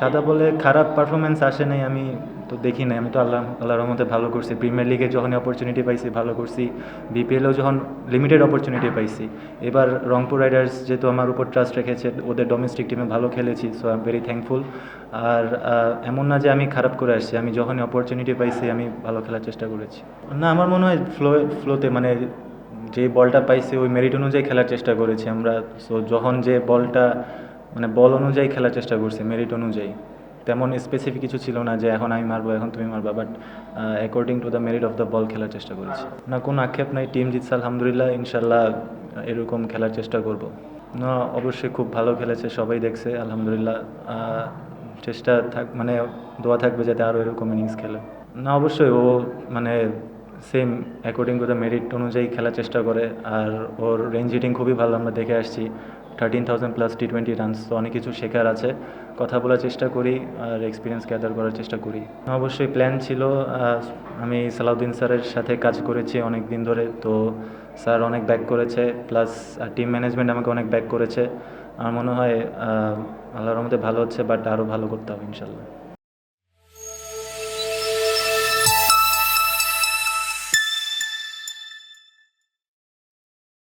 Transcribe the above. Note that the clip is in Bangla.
সাদা বলে খারাপ পারফরমেন্স আসে নাই, আমি তো দেখি নাই। আমি তো আল্লাহর রহমতে ভালো করছি। প্রিমিয়ার লিগে যখন অপরচুনিটি পাইছি ভালো করছি, বিপিএলেও যখন লিমিটেড অপরচুনিটি পাইছি। এবার রংপুর রাইডার্স যেহেতু আমার উপর ট্রাস্ট রেখেছে, ওদের ডোমেস্টিক টিমে ভালো খেলেছি, so I am very thankful. আর এমন না যে আমি খারাপ করে আসছি, আমি যখনই অপরচুনিটি পাইছি আমি ভালো খেলার চেষ্টা করেছি। না, আমার মনে হয় ফ্লোতে মানে যে বলটা পাইছি ওই মেরিট অনুযায়ী খেলার চেষ্টা করেছি আমরা। সো যখন যে বলটা মানে বল অনুযায়ী খেলার চেষ্টা করছি, মেরিট অনুযায়ী। তেমন স্পেসিফিক কিছু ছিল না যে এখন আমি মারবো, এখন তুমি মারবা, but according to the merit of the ball খেলার চেষ্টা করেছি। না, কোনো আক্ষেপ নাই। টিম জিতছে আলহামদুলিল্লাহ, ইনশাল্লাহ এরকম খেলার চেষ্টা করব। না, অবশ্যই খুব ভালো খেলেছে, সবাই দেখছে আলহামদুলিল্লাহ। চেষ্টা মানে দোয়া থাকবে যাতে আরও এরকম ইনিংস খেলে। না, অবশ্যই ও মানে same according to the merit অনুযায়ী খেলার চেষ্টা করে। আর ওর রেঞ্জ হিটিং খুবই ভালো, আমরা দেখে আসছি। 13,000+ T20 রানস, তো অনেক কিছু শেখার আছে। কথা বলার চেষ্টা করি আর এক্সপিরিয়েন্স গ্যাদার করার চেষ্টা করি। অবশ্যই প্ল্যান ছিল। আমি সালাউদ্দিন স্যারের সাথে কাজ করেছি অনেক দিন ধরে, তো স্যার অনেক ব্যাক করেছে, প্লাস টিম ম্যানেজমেন্ট আমাকে অনেক ব্যাক করেছে। আমার মনে হয় আল্লাহর রহমতে ভালো হচ্ছে, বাট আরও ভালো করতে হবে ইনশাল্লাহ।